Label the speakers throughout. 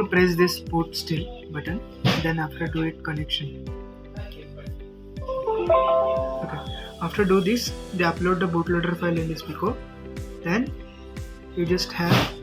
Speaker 1: all press this put still button, then after do it connection. Okay. After do this, they upload the bootloader file in this Pico. Then you just have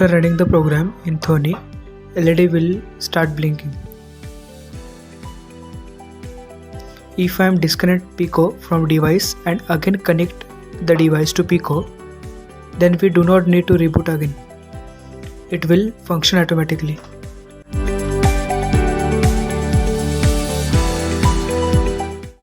Speaker 1: after running the program in Thonny, LED will start blinking. If I am disconnect Pico from device and again connect the device to Pico, then we do not need to reboot again. It will function automatically.